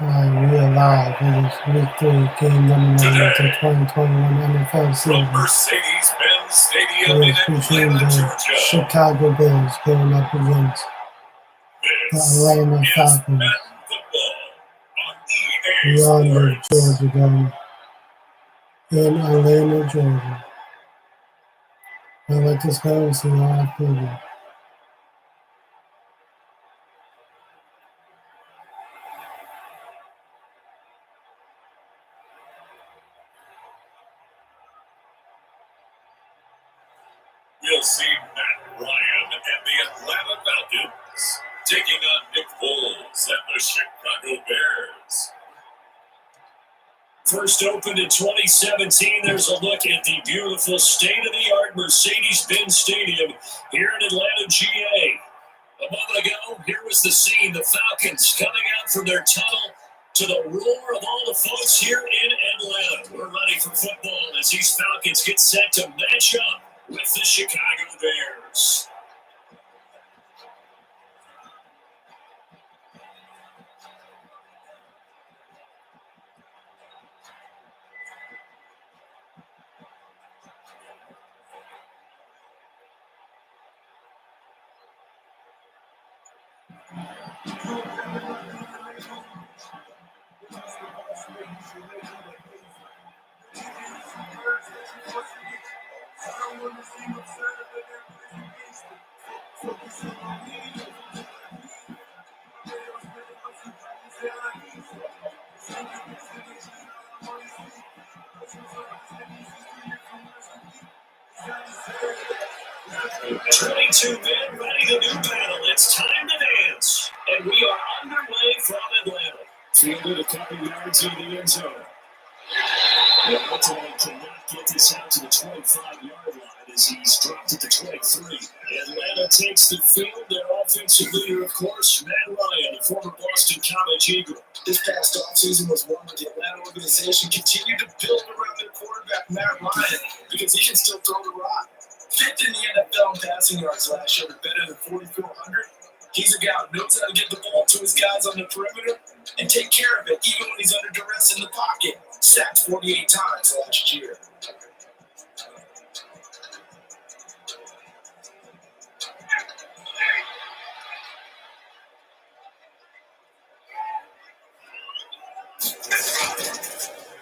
We're live. It is week 3, game number 9 of the 2021 NFL season. From Mercedes-Benz Stadium It in is featuring Atlanta, the Georgia. Chicago Bears going up against the Atlanta Falcons. We are in the Georgia Dome in Atlanta, Georgia. Now let us go and see our preview. We'll see Matt Ryan and the Atlanta Falcons taking on Nick Foles and the Chicago Bears. First opened in 2017, there's a look at the beautiful state-of-the-art Mercedes-Benz Stadium here in Atlanta, GA. A moment ago, here was the scene, the Falcons coming out from their tunnel to the roar of all the folks here in Atlanta. We're ready for football as these Falcons get set to match up with the Chicago Bears. Twenty-two men ready to do battle. It's time to dance. And we are underway from Atlanta. Fielded a couple yards in the end zone. The ultimate cannot get this out to the 25-yard line as he's dropped at the 23. Atlanta takes the field. Their offensive leader, of course, Matt Ryan, the former Boston College Eagle. This past offseason was one where the Atlanta organization continued to build around their quarterback, Matt Ryan, because he can still throw the rock. Fifth in the NFL in passing yards last year with better than 4,400. He's a guy who knows how to get the ball to his guys on the perimeter and take care of it, even when he's under duress in the pocket. Sacked 48 times last year.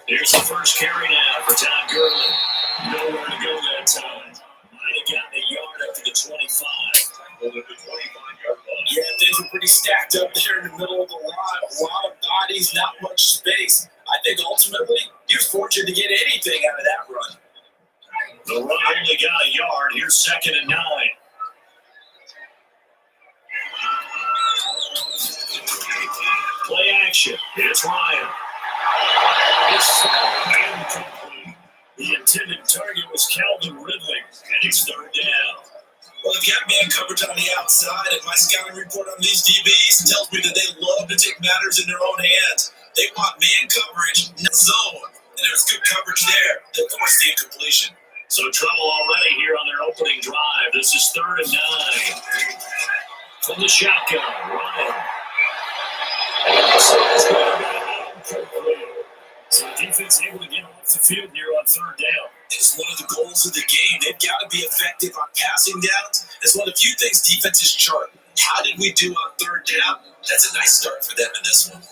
Here's the first carry now for Todd Gurley. Nowhere to go that time. Might have gotten a yard up to the 25. Over the 25-yard line. Yeah, things were pretty stacked up there in the middle of the line. A lot of bodies, not much space. I think ultimately he was fortunate to get anything out of that run. The run only got a yard. Here's 2nd and 9. Play action. Here's Ryan. It's incomplete. The intended target was Calvin Ridley, and it's 3rd down. Well, they've got man coverage on the outside, and my scouting report on these DBs tells me that they love to take matters in their own hands. They want man coverage in the zone, and there's good coverage there. They force the incompletion. So trouble already here on their opening drive. This is 3rd and 9. From the shotgun, Ryan. So the defense able to get off the field here on 3rd down. It's one of the goals of the game. They've got to be effective on passing downs. It's one of the few things defenses chart. How did we do on 3rd down? That's a nice start for them in this one.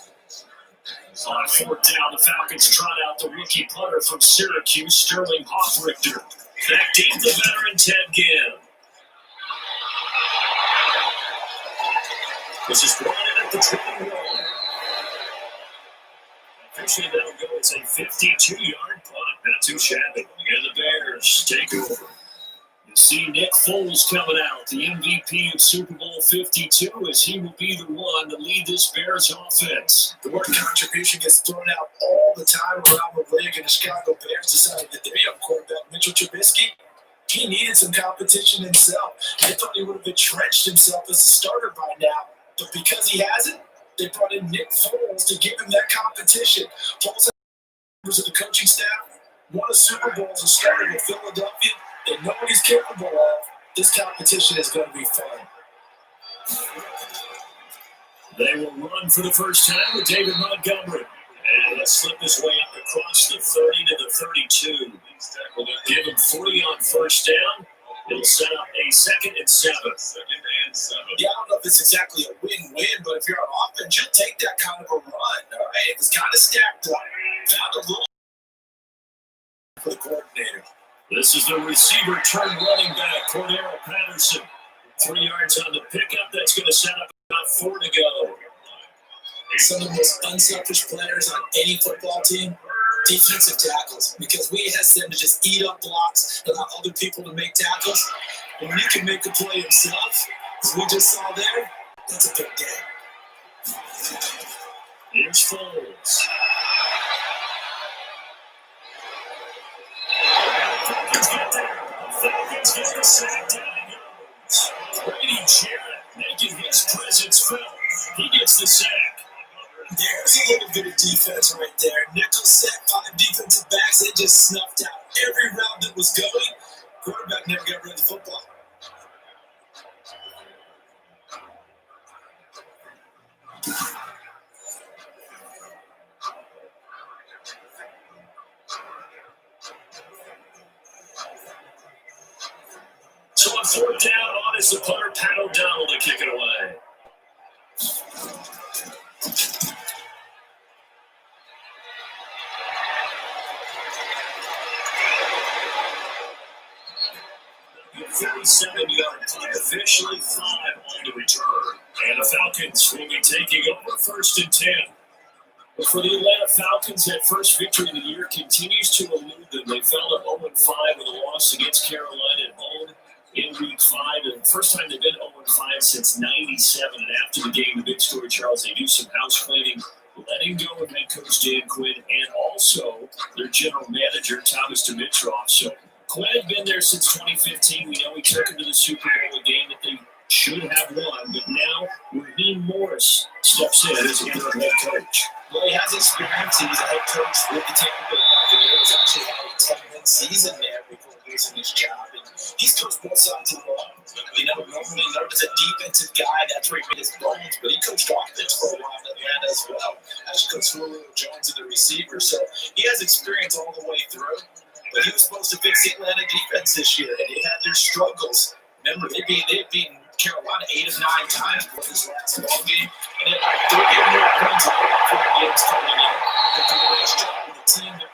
On 4th down, the Falcons trot out the rookie punter from Syracuse, Sterling Hoffrichter. Back deep, the veteran Ted Ginn. This is brought in at the 21. Officially, that'll go as a 52-yard punt. Not too shabby. And the Bears take over. You see Nick Foles coming out, the MVP of Super Bowl 52, as he will be the one to lead this Bears offense. The word contribution gets thrown out all the time around the league, and the Chicago Bears decided that their young quarterback, Mitchell Trubisky, he needed some competition himself. They thought he would have entrenched himself as a starter by now, but because he hasn't, they brought in Nick Foles to give him that competition. Foles has members of the coaching staff, won a Super Bowl as a starter in Philadelphia. They know what he's capable of. This competition is going to be fun. They will run for the first time with David Montgomery. And he'll slip his way up across the 30 to the 32. We'll give him 40 on first down. He'll set up a 2nd and 7. Yeah, I don't know if it's exactly a win-win, but if you're on offense, you'll take that kind of a run. All right, it was kind of stacked up. Found a little for the coordinator. This is the receiver turn running back, Cordero Patterson. 3 yards on the pickup. That's going to set up about 4 to go. Some of the most unselfish players on any football team, defensive tackles, because we ask them to just eat up blocks, allow other people to make tackles. And when you can make a play himself, as we just saw there, that's a big day. Here's Foles. Falcons get the sack down he goes. Brady Jarrett making his presence felt. He gets the sack. There's a little bit of defense right there. Nickel set, 5 defensive backs. They just snuffed out every round that was going. Quarterback never got rid of the football. So on 4th down, on is the punter, Pat O'Donnell, to kick it away. The 37-yard punt, officially 5 on the return. And the Falcons will be taking over 1st and 10. But for the Atlanta Falcons, that first victory of the year continues to elude them. They fell to 0-5 with a loss against Carolina at home in Week 5. And the first time they've been 0-5 since '97. And after the game, the big story, Charles, they do some house cleaning, letting go of head coach Dan Quinn and also their general manager, Thomas Dimitroff. So Quinn had been there since 2015. We know he took him to the Super Bowl, a game that they should have won. But now Raheem Morris steps in as interim head coach. Well, he has experience. He was a head coach with the Tampa Bay Buccaneers. Actually had a 10-win season there before losing his job. And he's coached both sides of the ball. You know, normally known as a defensive guy. That's where he made his bones. But he coached offense for a while in Atlanta as well. Actually coached Julio Jones and the receivers. So he has experience all the way through. But he was supposed to fix the Atlanta defense this year. And they had their struggles. Remember, they beat Carolina 8 of 9 times for his last ball game. And they're getting more points for the games coming in. But the last job with the team that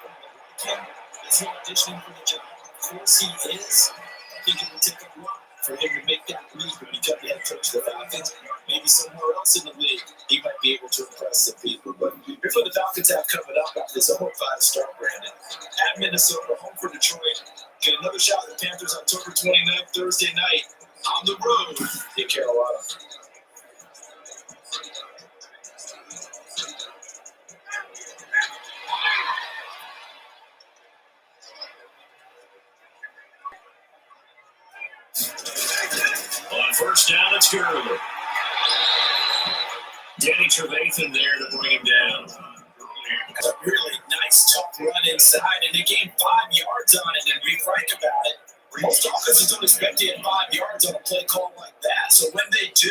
him is he auditioning for the job. Of course he is. I think it would take a lot for him to make that leap and become the head coach of the Falcons. Maybe somewhere else in the league, he might be able to impress some people. But here's what the Falcons have coming up after this 0-5 start, Brandon. At Minnesota, home for Detroit. Get another shot at the Panthers October 29th, Thursday night. On the road in Carolina. On first down, it's Gurley. Danny Trevathan there to bring him down. A really nice, tough run inside, and they gained 5 yards on it, and be frank about it. Most offenses don't expect to hit 5 yards on a play call like that. So when they do,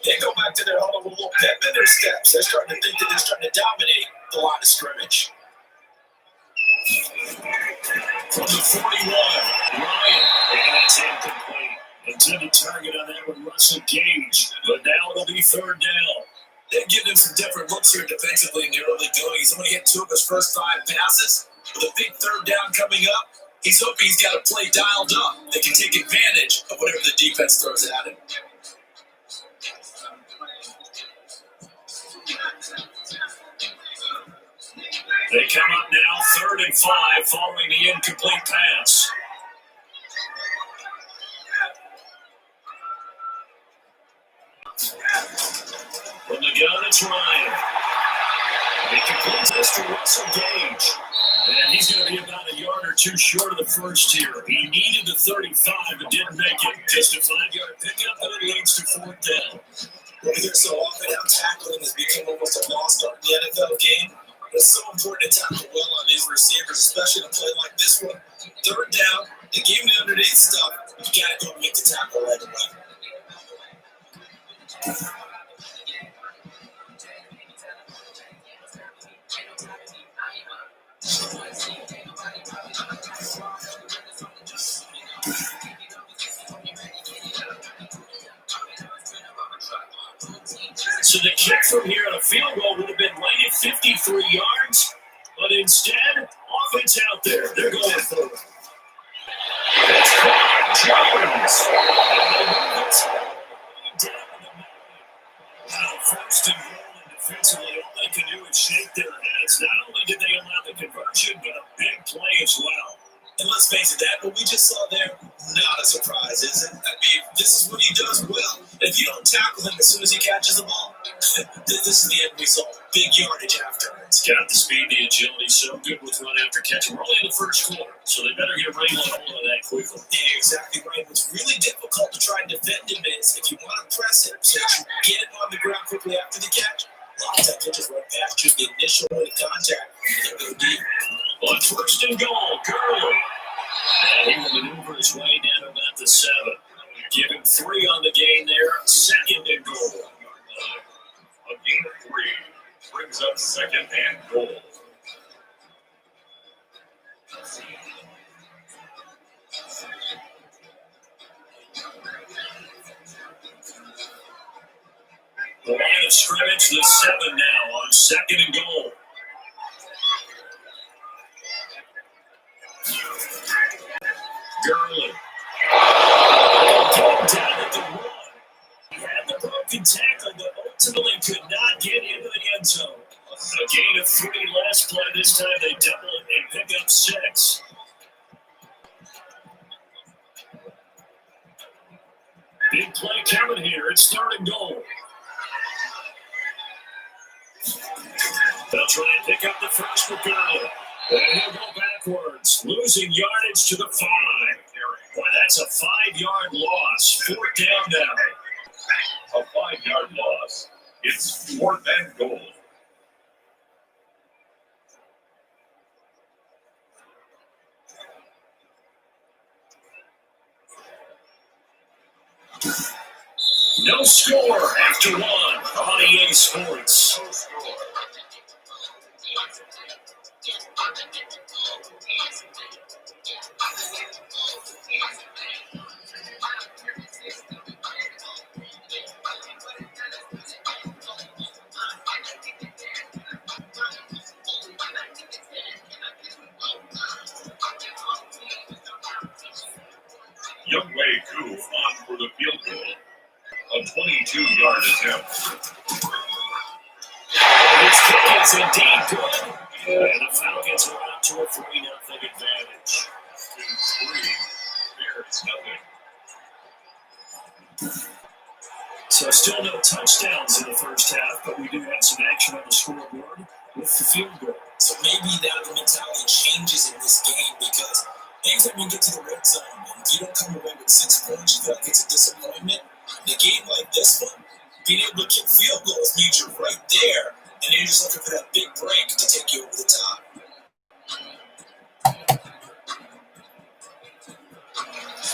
they go back to their huddle with a little pep in their steps. They're starting to think that they're starting to dominate the line of scrimmage. From the 41, Ryan. And that's incomplete. Intended target on that one, Russell Gage. But now it'll be 3rd down. They've given him some different looks here defensively in the early going. He's only hit 2 of his first 5 passes. With a big 3rd down coming up, he's hoping he's got a play dialed up that can take advantage of whatever the defense throws at him. They come up now 3rd and 5 following the incomplete pass. From the gun, it's Ryan. He completes this to Russell Gage. And he's going to be about a yard or 2 short of the first here. He needed the 35 but didn't make it. Just a 5-yard pickup, and it leads to 4th down. We hear so often how tackling has become almost a lost art in the NFL game. It's so important to tackle well on these receivers, especially in a play like this one. 3rd down, the game underneath stuff, you got to go and make the tackle right away. So the kick from here on a field goal would have been right at 53 yards, but instead, offense out there. They're going for it. That's caught. Jones. Now first and goal, and defensively, all they can do is shake their heads. Not only did they allow the conversion, but a big play as well. And let's face it, that what we just saw there, not a surprise, is it? I mean, this is what he does well. If you don't tackle him as soon as he catches the ball, this is the end result. Big yardage after. He's got the speed, the agility, so good with run after catch. We're only in the first quarter, so they better get ready to hold of that quickly. Yeah, exactly right. What's really difficult to try and defend him is if you want to press him so that you get him on the ground quickly after the catch, a lot of times he'll just run past you, the initial point of contact, and go deep. On first and goal, Gurley. And he will maneuver his way down about the 7. Give him 3 on the game there. Second and goal. A gain of 3 brings up second and goal. The line of scrimmage, the 7 now on second and goal. Gurley. Getting down at the 1. He had the broken tackle, but ultimately could not get into the end zone. A gain of 3 last play. This time they double it and pick up 6. Big play coming here. It's third and goal. They'll try and pick up the first with Gurley. And he'll go backwards, losing yardage to the 5. Boy, that's a 5-yard loss. 4th down now. A 5-yard loss. It's 4th and goal. No score after 1 on EA Sports. No score. Young Wei Koo on for the field goal. A 22-yard attempt. This kick is indeed good. And the Falcons are out to a 3-0 advantage. 2-3. Bears nothing. So still no touchdowns in the first half, but we do have some action on the scoreboard with the field goal. So maybe now the mentality changes in this game because anytime you get to the red zone and if you don't come away with 6 points, you feel like it's a disappointment. In a game like this one, being able to kick field goals means you're right there, and you're just looking for that big break to take you over the top.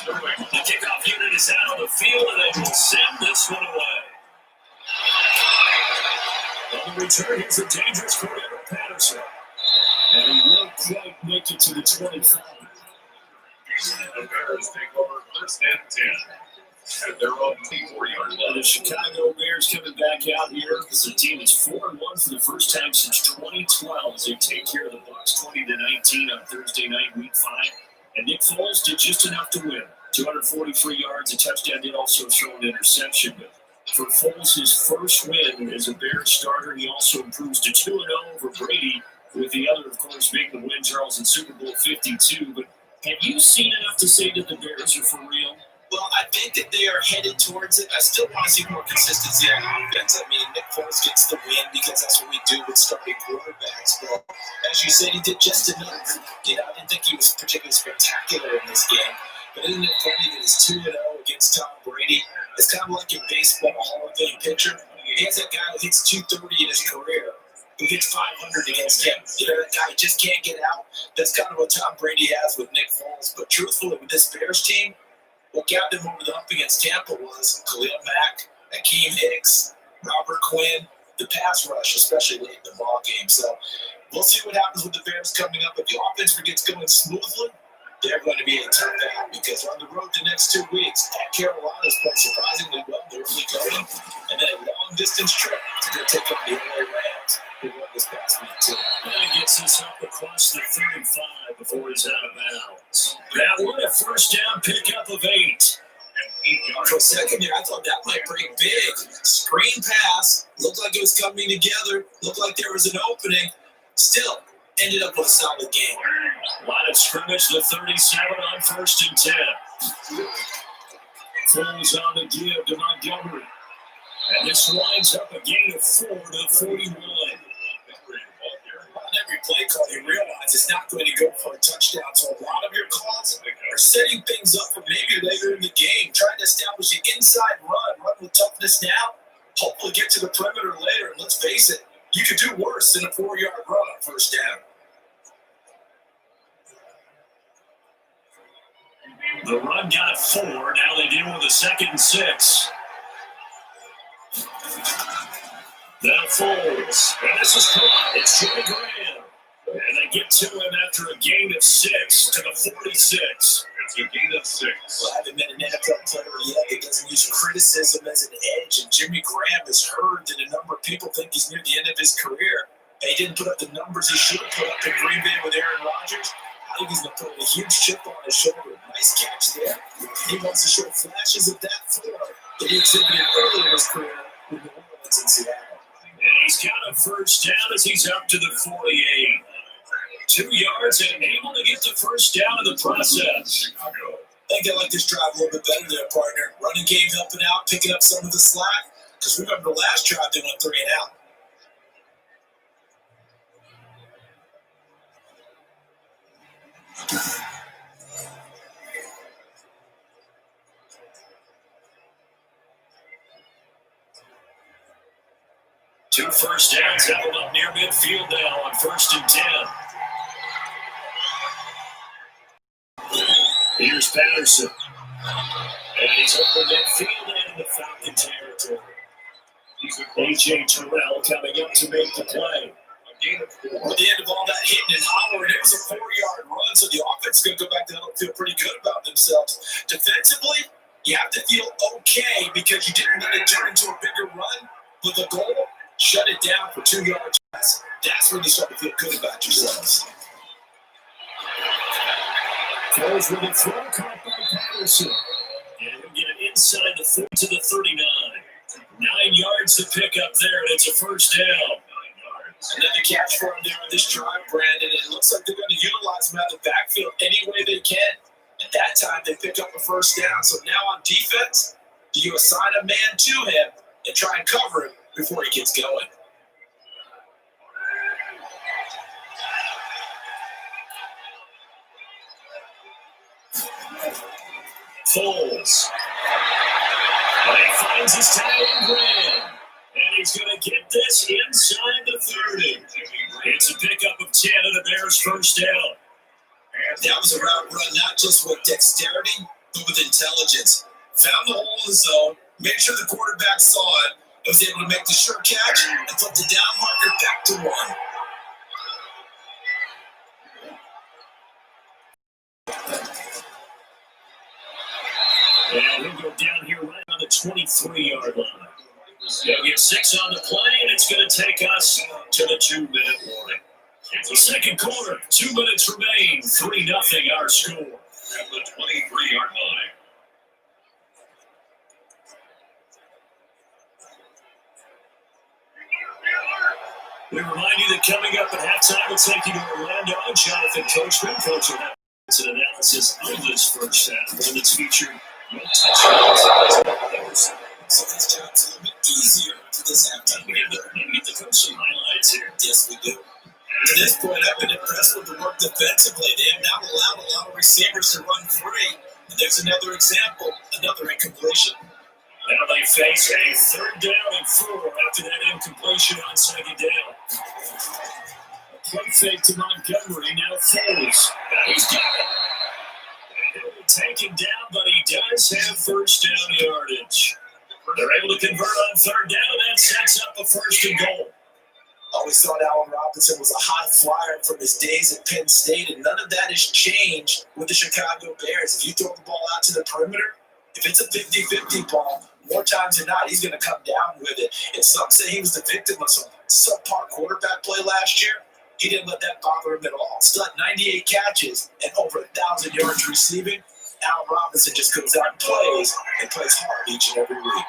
The kickoff unit is out on the field, and they will send this one away. On the return, here's a dangerous Cordero Patterson. And he won't quite make it to the 25. The Bears take over 1st and 10. At their own 24-yard line. The Chicago Bears coming back out here. The team is 4-1 for the first time since 2012 as they take care of the Bucs 20-19 on Thursday night, Week 5. And Nick Foles did just enough to win. 243 yards, a touchdown, did also throw an interception. But for Foles, his first win as a Bears starter, he also improves to 2-0 over Brady, with the other, of course, being the win, Charles, in Super Bowl 52. But have you seen enough to say that the Bears are for real? Well, I think that they are headed towards it. I still want to see more consistency on offense. I mean, Nick Foles gets the win because that's what we do with starting quarterbacks. But as you said, he did just enough. You know, I didn't think he was particularly spectacular in this game. But isn't it funny that he's 2-0 against Tom Brady? It's kind of like in baseball, Hall of Fame pitcher. He has that guy who hits 230 in his career, who hits 500 against him. You know, that guy just can't get out. That's kind of what Tom Brady has with Nick Foles. But truthfully, with this Bears team, what got them over the hump against Tampa was Khalil Mack, Akeem Hicks, Robert Quinn, the pass rush, especially late in the ball game. So we'll see what happens with the Bears coming up. If the offense gets going smoothly, they're going to be a tough out because on the road the next 2 weeks, at Carolina's playing surprisingly well. They're really going. And then a long long-distance trip to go take on the LA Rams, who won this past week, too. And he gets this up across the 35 before he's out of bounds. That one, a first down pickup of 8. For a second there, I thought that might break big. Screen pass, looked like it was coming together, looked like there was an opening. Still, ended up with a solid game. Line of scrimmage, the 37 on 1st and 10. Falls on the give to Montgomery. And this winds up a gain of 4 to 41. On every play call, you realize it's not going to go for a touchdown. So a lot of your calls are setting things up for maybe later in the game, trying to establish an inside run with toughness now, hopefully get to the perimeter later. And let's face it, you could do worse than a 4-yard run on first down. The run got 4. Now they deal with a 2nd and 6. Now Foles. And this is caught. It's Jimmy Graham. And they get to him after a gain of 6 to the 46. It's a gain of 6. Well, I haven't met an NFL player yet that doesn't use criticism as an edge. And Jimmy Graham has heard that a number of people think he's near the end of his career. He didn't put up the numbers he should have put up in Green Bay with Aaron Rodgers. I think he's going to put a huge chip on his shoulder. Nice catch there. He wants to show flashes of that floor that he exhibited early in his career with New Orleans and Seattle. And he's got a first down as he's up to the 48. 2 yards and able to get the first down in the process. I think I like this drive a little bit better there, partner. Running game helping out, picking up some of the slack. Because remember the last drive, they went 3 and out. Two first downs held up near midfield now on 1st and 10. Here's Patterson. And he's over midfield and in the Falcon territory. A.J. Terrell coming up to make the play. At the end of all that hitting and hollering, it was a 4-yard run, so the offense is going to go back to and feel pretty good about themselves. Defensively, you have to feel okay because you didn't let it turn into a bigger run, but the goal, shut it down for 2 yards. That's when you start to feel good about yourselves. Throws with a throw caught by Patterson. And he'll get it inside the 4 to the 39. 9 yards to pick up there, and it's a first down. Another catch for him there on this drive, Brandon. It looks like they're going to utilize him out of the backfield any way they can. At that time, they pick up a first down. So now on defense, do you assign a man to him and try and cover him before he gets going? Foles. And he finds his tight end, Graham. And he's going to get this inside the 30. It's a pickup of 10 and the Bears' first down. That was a route run, not just with dexterity, but with intelligence. Found the hole in the zone, made sure the quarterback saw it, and was able to make the sure catch and put the down marker back to 1. And he'll go down here right on the 23-yard line. They'll get 6 on the play, and it's going to take us to the 2-minute warning. It's the second quarter. 2 minutes remain. 3-0 our score. At the 23-yard line. We remind you that coming up at halftime, we'll take you to Orlando and Jonathan Coachman. Coach will have an analysis of this first half, one that's featured no touchdowns. So this job's a little bit easier to this halftime. We get the coach some highlights here. Yes, we do. To this point, I've been impressed with the work defensively. They have now allowed a lot of receivers to run free. And there's another example, another incompletion. Now they face a 3rd down and 4 after that incompletion on 2nd down. A play fake to Montgomery, now Foles. Now he's got it. And he'll be taken down, but he does have first down yardage. They're able to convert on 3rd down, and that sets up a 1st and goal. Always thought Allen Robinson was a high flyer from his days at Penn State, and none of that has changed with the Chicago Bears. If you throw the ball out to the perimeter, if it's a 50-50 ball, more times than not, he's going to come down with it. And some say he was the victim of some subpar quarterback play last year. He didn't let that bother him at all. Still had 98 catches and over 1,000 yards receiving. Al Robinson just goes out and plays hard each and every week.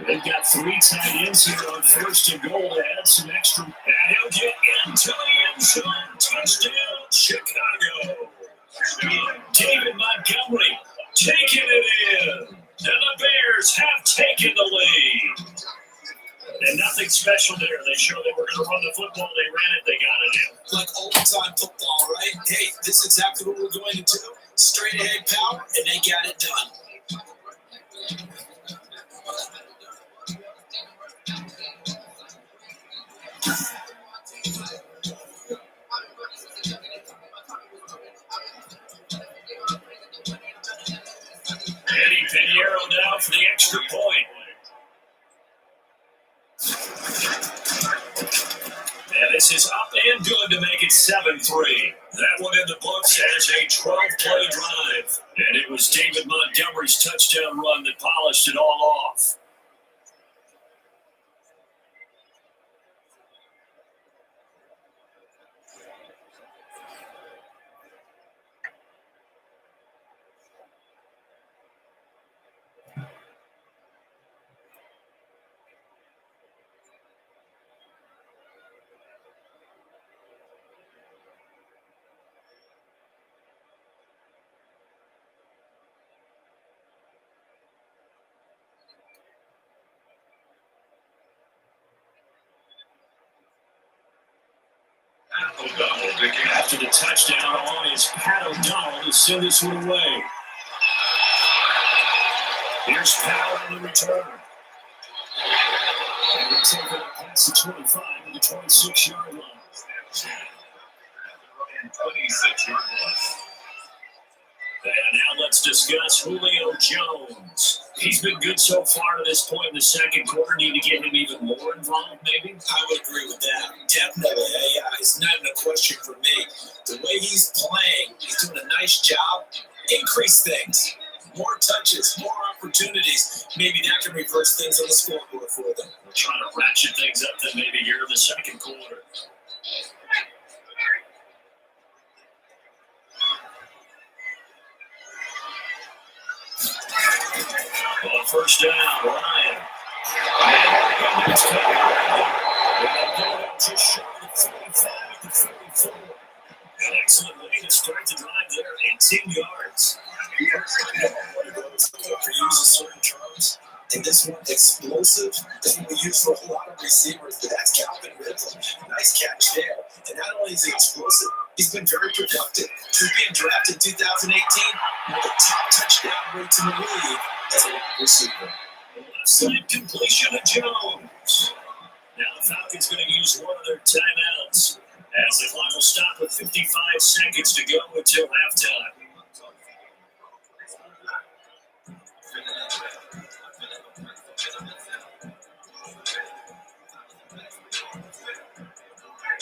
They've got 3 tight ends here on 1st and goal to add some extra. And he'll get into the end zone. Touchdown, Chicago. David Montgomery taking it in. And the Bears have taken the lead. And nothing special there. They showed they were going to run the football. They ran it. They got it in. Like old-time football, right? Hey, this is exactly what we're going to do. Straight ahead power, and they got it done. Eddie Pinheiro now for the extra point. And this is up and good to make it 7-3. That one in the books as a 12-play drive. And it was David Montgomery's touchdown run that polished it all off. After the touchdown on is Pat O'Donnell to send this one away. Here's Powell on the return. And we'll take it past the 25 to the 26-yard line. 26-yard line. And now let's discuss Julio Jones. He's been good so far to this point in the second quarter. Need to get him even more involved, maybe? I would agree with that. Definitely. It's not even a question for me. The way he's playing, he's doing a nice job. Increase things. More touches, more opportunities. Maybe that can reverse things on the scoreboard for them. We're trying to ratchet things up then maybe here in the second quarter. On first down, Ryan. And it's coming right. Just short of 45 to 44. An excellent way to start the drive there, 18 yards. For use of certain terms, and this one, explosive, is what we use for a whole lot of receivers, but that's Calvin Ridley. Nice catch there. And not only is he explosive, he's been very productive. He's being drafted in 2018 with the top touchdown rates in the league as a wide receiver. Left side completion to Jones. Now the Falcons going to use one of their timeouts as the clock will stop with 55 seconds to go until halftime.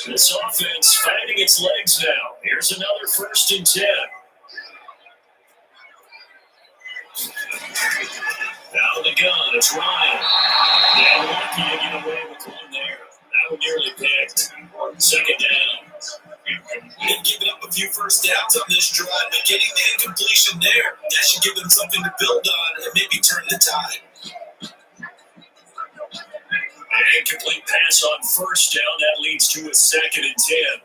This offense finding its legs now. Here's another 1st and 10. Out of the gun, it's Ryan. And lucky to get away with one there. That one nearly picked. 2nd down. They've given up a few first downs on this drive, but getting the incompletion there, that should give them something to build on and maybe turn the tide. An incomplete pass on first down. That leads to a 2nd and 10.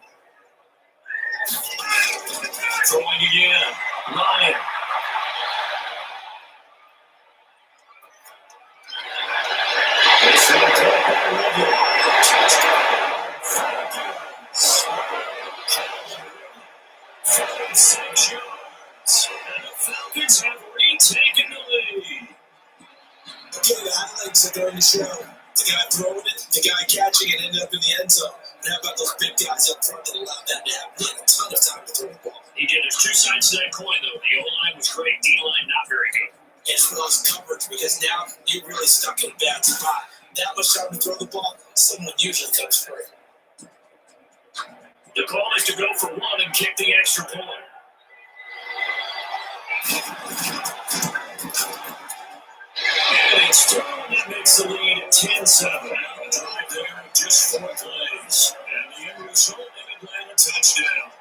Throwing again. Ryan. This one caught by River. Falcons. And the Falcons have retaken the lead. Okay, the highlights are going to show the guy throwing it, the guy catching it, ended up in the end zone. And how about those big guys up front that allowed that to happen? He had a ton of time to throw the ball. He did. There's 2 sides to that coin, though. The O-line was great. D-line, not very good. As well as coverage, because now you're really stuck in a bad spot. That much time to throw the ball, someone usually comes free. The call is to go for one and kick the extra point. And it's thrown That makes the lead 10-7. Drive there, just 4 plays. And the end result, an Atlanta touchdown.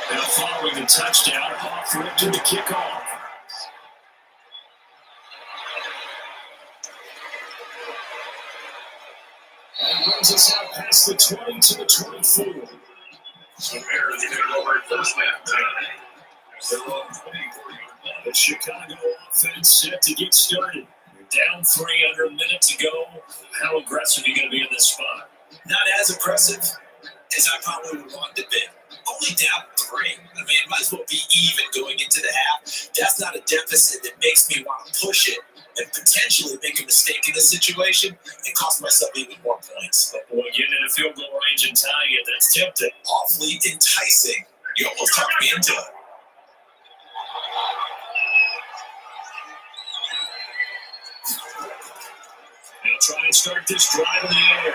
Now following the touchdown, off route to the kickoff. And brings us out past the 20 to the 24. So Bears take over first half time. They're on 24 yards. The Chicago offense set to get started. You're down 3 under a minute to go. How aggressive are you going to be in this spot? Not as aggressive as I probably would want to be. Only down 3. I mean, it might as well be even going into the half. That's not a deficit that makes me want to push it and potentially make a mistake in this situation and cost myself even more points. But boy, getting in a field goal range and tying it, that's tempting. Awfully enticing. You almost talked me into it. Now try and start this drive in the air.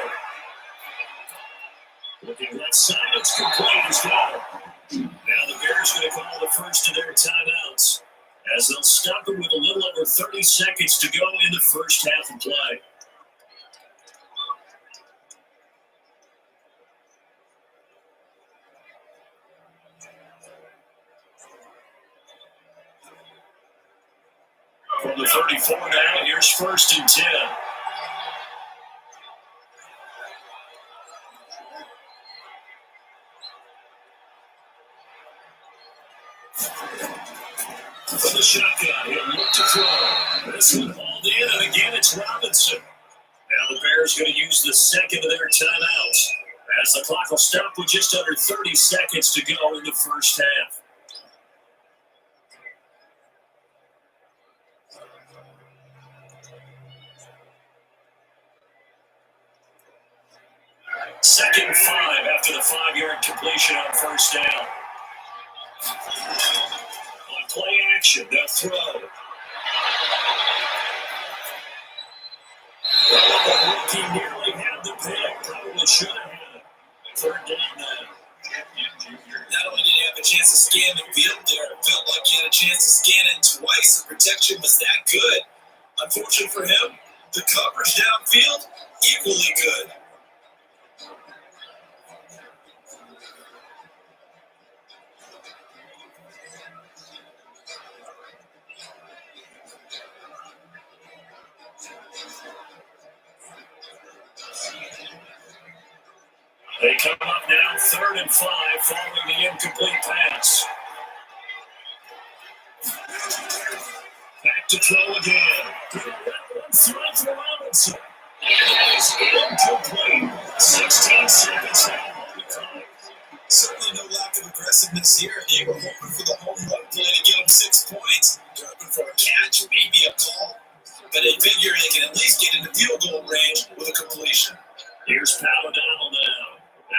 Looking left side, it's complete as well. Now the Bears going to call the first of their timeouts as they'll stop it with a little over 30 seconds to go in the first half of play. From the 34 now, here's 1st and 10. From the shotgun, he'll look to throw. This one hauled in, and again it's Robinson. Now the Bears going to use the second of their timeouts as the clock will stop with just under 30 seconds to go in the first half. Second and 5 after the 5-yard completion on first down. On play action, they'll throw. He nearly had the pick. Probably should have had it. 3rd down now. Not only did he have a chance to scan the field there, it felt like he had a chance to scan it twice. The protection was that good. Unfortunately for him, the coverage downfield, equally good. They come up now, 3rd and 5, following the incomplete pass. Back to throw again. Throw for Robinson. And it's incomplete. 16 seconds now on the clock. Certainly no lack of aggressiveness here. They were hoping for the home run play to get them 6 points. They're hoping for a catch, maybe a call. But they figure they can at least get into field goal range with a completion. Here's Paladino now.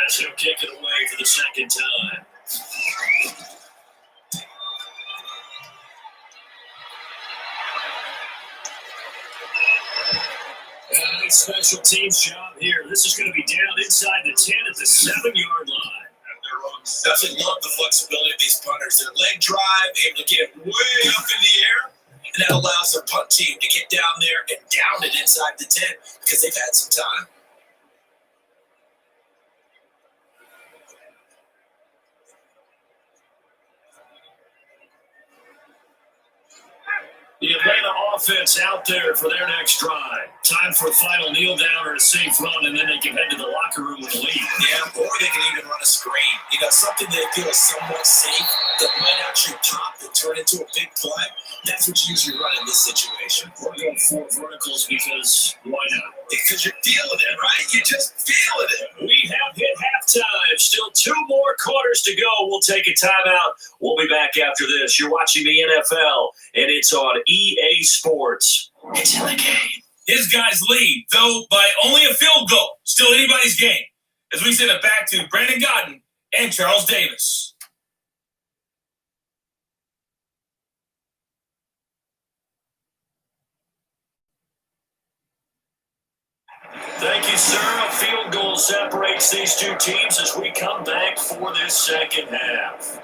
As he'll kick it away for the second time. And a nice special teams job here. This is going to be down inside the 10 at the 7-yard line. Definitely love the flexibility of these punters. Their leg drive, able to get way up in the air, and that allows their punt team to get down there and down it inside the 10 because they've had some time. The Atlanta offense out there for their next drive. Time for a final kneel down or a safe run, and then they can head to the locker room with a lead. Yeah, or they can even run a screen. You know, something they feel is somewhat safe that might actually pop and turn into a big play. That's what you usually run in this situation. We're going 4 verticals because why not? Because you're feeling it, right? You're just feeling it. We have hit half halftime. Still 2 more quarters to go. We'll take a timeout. We'll be back after this. You're watching the NFL, and it's on EA Sports. It's in the game. His guys lead, though by only a field goal. Still anybody's game. As we send it back to Brandon Godden and Charles Davis. Thank you, sir. A field goal separates these two teams as we come back for this second half.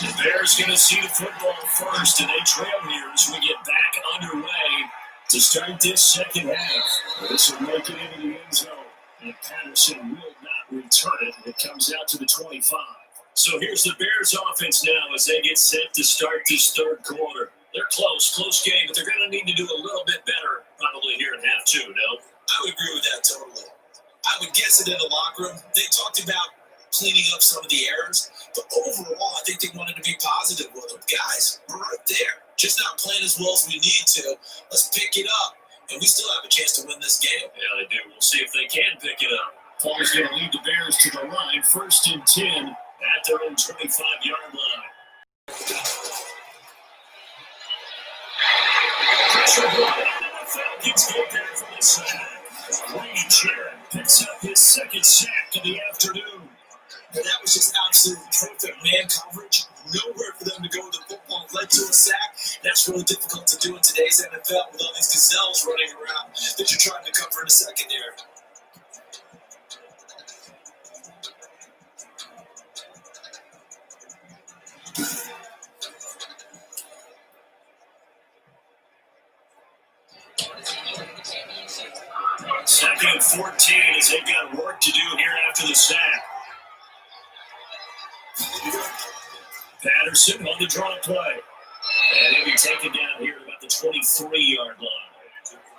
The Bears going to see the football first, and they trail here as we get back underway to start this second half. This will make it into the end zone, and Patterson will not return it. It comes out to the 25. So here's the Bears offense now as they get set to start this third quarter. They're close game, but they're going to need to do a little bit better probably here in half two, no? I would agree with that totally. I would guess it in the locker room. They talked about cleaning up some of the errors, but overall, I think they wanted to be positive with them. Guys, we're right there. Just not playing as well as we need to. Let's pick it up, and we still have a chance to win this game. Yeah, they do. We'll see if they can pick it up. Paul's going to lead the Bears to the line, 1st and 10 at their own 25-yard line. Pressure brought in, and the Falcons get there for the sack. Brady Jarrett picks up his second sack of the afternoon. And that was just absolute perfect man coverage. Nowhere for them to go with the football led to a sack. That's really difficult to do in today's NFL with all these gazelles running around that you're trying to cover in the secondary. Second and 14 as they've got work to do here after the sack. Patterson on the draw play. And he'll be taken down here at about the 23-yard line.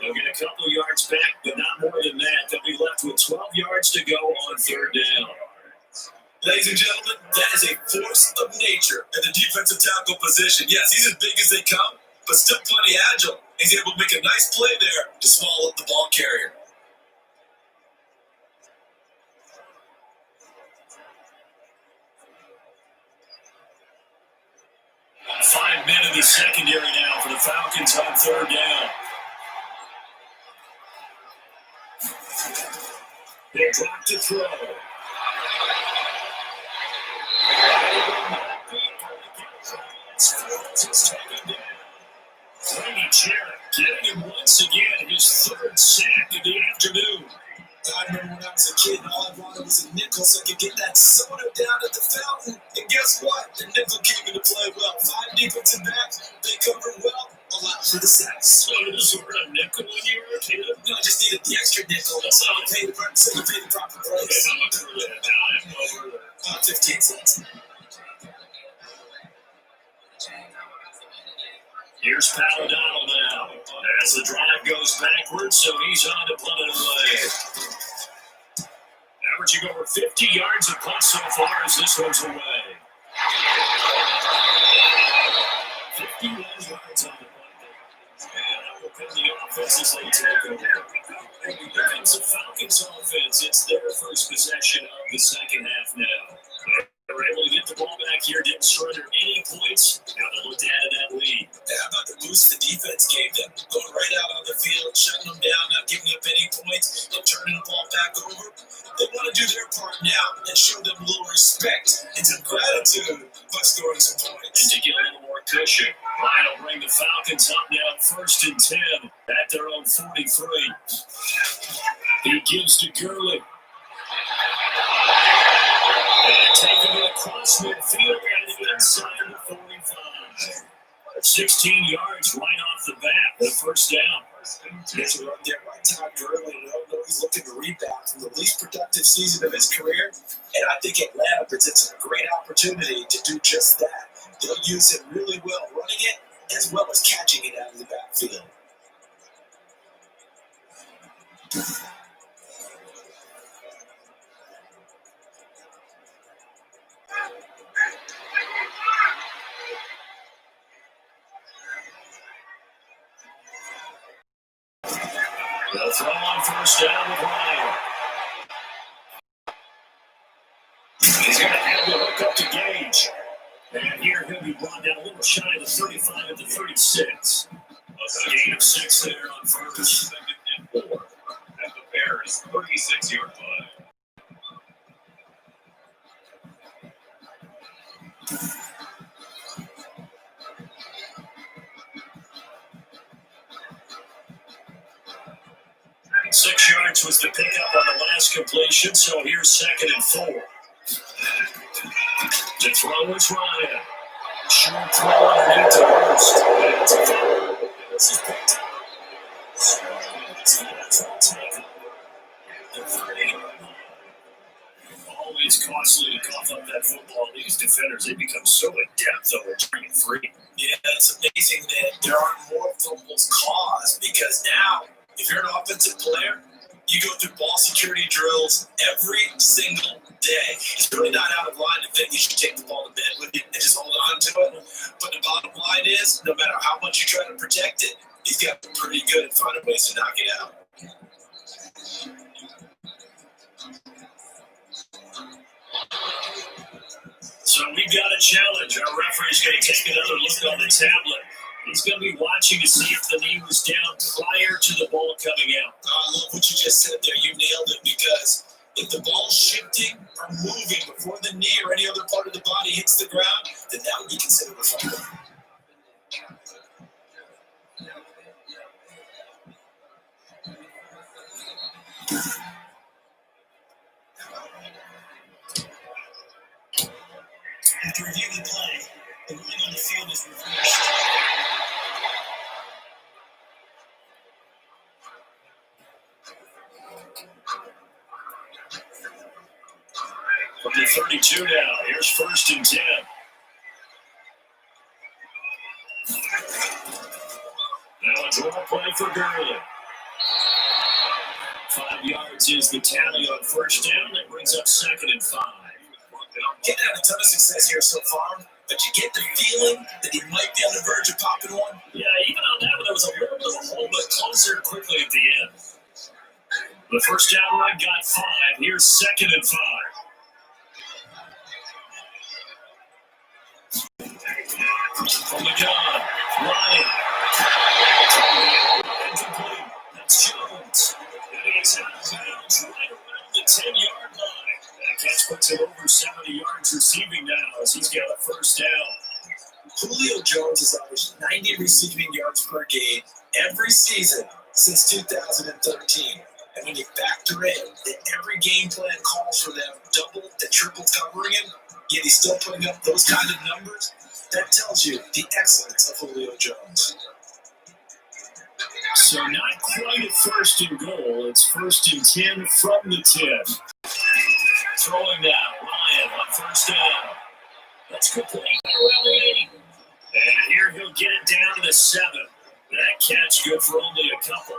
They'll get a couple of yards back, but not more than that. They'll be left with 12 yards to go on third down. Ladies and gentlemen, that is a force of nature at the defensive tackle position. Yes, he's as big as they come, but still plenty agile. He's able to make a nice play there to swallow up the ball carrier. Five men in the secondary now for the Falcons on third down. They drop to throw. Brady Jarrett getting him once again, his third sack of the afternoon. I remember when I was a kid and all I wanted was a nickel so I could get that soda down at the fountain. And guess what? The nickel came into play well. 5 defensive backs, they covered well, allowed for the sacks. So you were a nickel when you were a kid? No, I just needed the extra nickel. So you pay the proper price. How much were that? 15 cents. Here's Pat O'Donnell now as the drive goes backwards, so he's on to punt it away. Averaging over 50 yards a punt so far as this one's away. 51 yards on the punt. And that will pin the offense as they take over. Here comes the Falcons offense. It's their first possession of the second half now. They were able to get the ball back here, didn't surrender any points. Now they look to add to that lead. Yeah, how about the boost the defense gave them? Going right out on the field, shutting them down, not giving up any points, and turning the ball back over. They want to do their part now and show them a little respect and some gratitude by scoring some points. And to get a little more cushion, Ryan will bring the Falcons up now 1st and 10 at their own 43. He gives to Gurley. And taking it across midfield and inside the 45. 16 yards right off the first down. Gets a run there by Todd Gurley. I don't know he's looking to rebound from the least productive season of his career. And I think Atlanta presents him a great opportunity to do just that. They'll use him really well running it as well as catching it out of the backfield. They'll throw on first down with Ryan. He's going to have the hook up to Gage. And here he'll be brought down a little shy of the 35 at the 36. A gain of 6 there on first. Second and 4 at the Bears' 36-yard line. Six yards was the pickup on the last completion, so here's second and 4. To throw is Ryan. Short throw underneath to Hurst. It's a foul. This is picked up. Always costly to cough up that football. These defenders, they become so adept over turning free. Yeah, it's amazing that there aren't more fumbles caused because now, if you're an offensive player, you go through ball security drills every single day. It's really not out of line to think you should take the ball to bed with you and just hold on to it. But the bottom line is, no matter how much you try to protect it, he's got to be pretty good at finding ways to knock it out. So we've got a challenge. Our referee's going to take another look on the tablet. He's going to be watching to see if the knee was down prior to the ball coming out. I love what you just said there. You nailed it because if the ball's shifting or moving before the knee or any other part of the body hits the ground, then that would be considered a fumble. After reviewing the play, the ruling on the field is reversed. From the 32 now, here's first and 10. Now a draw play for Gurley. 5 yards is the tally on first down. That brings up second and 5. Getting had a ton of success here so far, but you get the feeling that he might be on the verge of popping one. Yeah, even on that one, there was a little bit of a hole, but closer quickly at the end. The first down run got 5. Here's second and 5. From the gun, Ryan. Incomplete. That's Jones. And he's out of bounds right around the 10-yard line. That catch puts him over 70 yards receiving now as he's got a first down. Julio Jones has averaged 90 receiving yards per game every season since 2013. And when you factor in that every game plan calls for them double and triple covering him, yet he's still putting up those kind of numbers, that tells you the excellence of Julio Jones. So not quite at first and goal. It's first and 10 from the 10. Throwing now, Ryan on first down. That's complete around the 8. And here he'll get it down to the 7. That catch good for only a couple.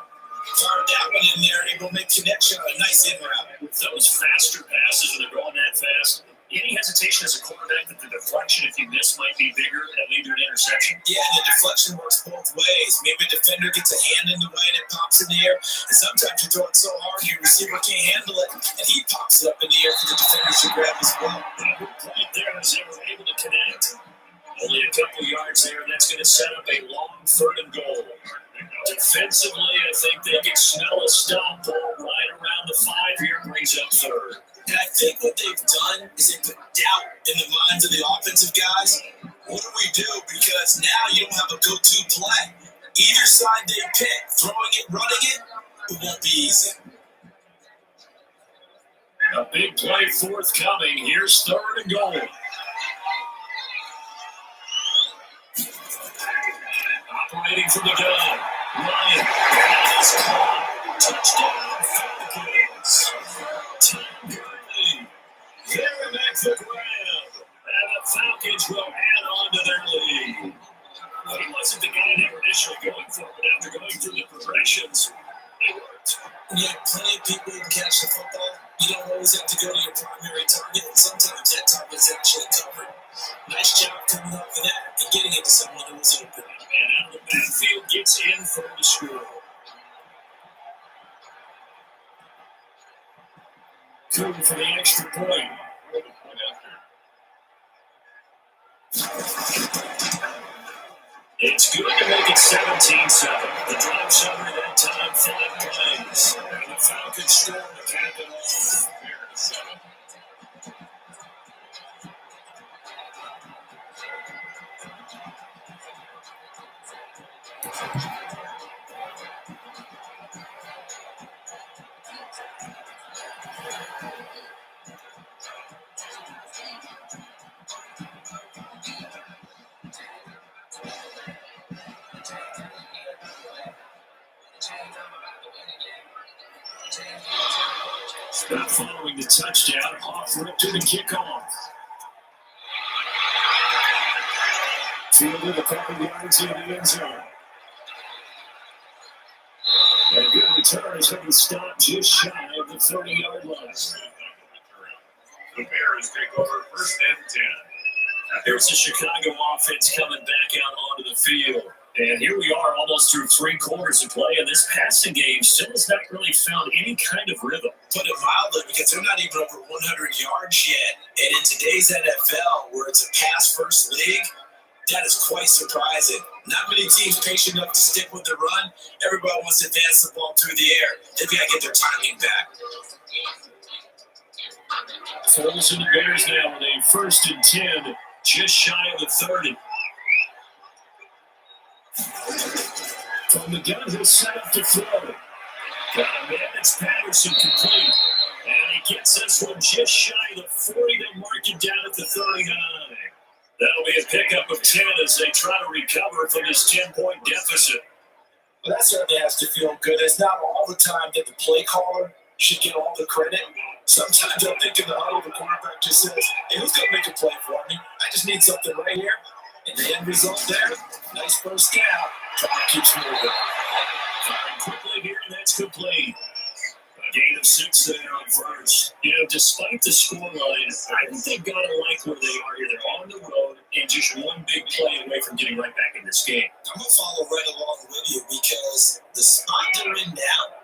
Fired that one in there, able to make connection on a nice in route. With those faster passes when they're going that fast, any hesitation as a quarterback that the deflection, if you miss, might be bigger and lead to an interception? Yeah, and the deflection works both ways. Maybe a defender gets a hand in the way and it pops in the air. And sometimes you throw it so hard, your receiver can't handle it, and he pops it up in the air for the defender to grab as well. And a good point there as they were able to connect. Only a couple yards there, and that's going to set up a long third and goal. Defensively, I think they can smell a stop ball right around the 5 here, brings up third. And I think what they've done is they put doubt in the minds of the offensive guys. What do we do? Because now you don't have a go-to play. Either side they pick, throwing it, running it won't be easy. A big play forthcoming. Here's third and goal. Operating from the gun. Ryan. That is caught. Touchdown, Falcons. Tom Gurley. They're back the ground. And the Falcons will add on to their lead. He wasn't the guy they were initially going for, but after going through the progressions, it worked. Yeah, plenty of people can catch the football. You don't always have to go to your primary target, and sometimes that target is actually covered. Nice job coming up for that and getting it to someone who was open. And out of the backfield gets in for the score. Cougar for the extra point. It's good to make it 17-7. The drive summary that time, 5 plays. And the Falcons score to cap it off. Not following the touchdown, off rip to the kickoff. Fielded a couple yards in the end zone. And a good return is going to stop just shy of the 30-yard line. The Bears take over first and 10. There's the Chicago offense coming back out onto the field. And here we are almost through 3 quarters of play, and this passing game still has not really found any kind of rhythm. Put it mildly, because they're not even over 100 yards yet. And in today's NFL, where it's a pass-first league, that is quite surprising. Not many teams patient enough to stick with the run. Everybody wants to advance the ball through the air. They've got to get their timing back. Foles and the Bears now with a 1st and 10, just shy of the 30. From the gun, he'll set up to throw. Got a man, it's Patterson complete. And he gets this one just shy of the 40. They mark it down at the 39. That'll be a pickup of 10 as they try to recover from this 10-point deficit. Well, that certainly has to feel good. It's not all the time that the play caller should get all the credit. Sometimes I think in the huddle, the quarterback just says, hey, who's going to make a play for me? I just need something right here. And the end result there, nice first down. Clock keeps moving. Firing quickly here, and that's complete. A gain of 6 there on first. You know, despite the scoreline, I think they've got to like where they are here. They're on the road and just one big play away from getting right back in this game. I'm going to follow right along with you because the spot they're in now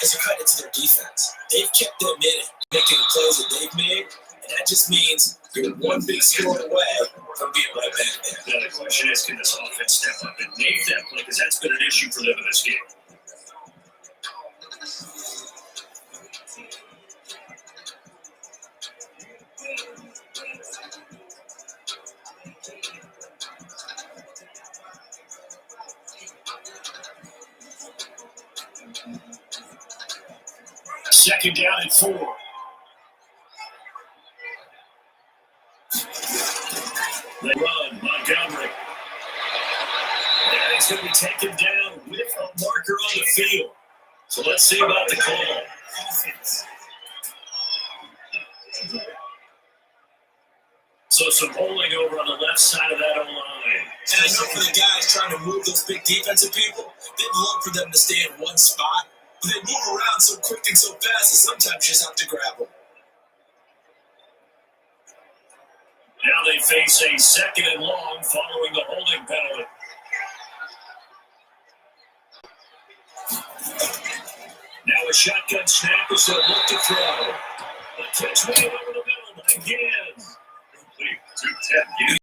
is a credit to their defense. They've kept them in it, making the plays that they've made, and that just means you're one big score away from being right back there. Now the question is, can this offense step up and make that play? Because that's been an issue for them in this game. Second down and 4. They run, Montgomery. And he's going to be taken down with a marker on the field. So let's see about the call. So some holding over on the left side of that O-line. And I know for the guys trying to move those big defensive people, they'd love for them to stay in one spot. But they move around so quick and so fast that sometimes you just have to grab them. Now they face a 2nd and long following the holding penalty. Now a shotgun snap as they look to throw. The catch made over the middle again. Complete to 10.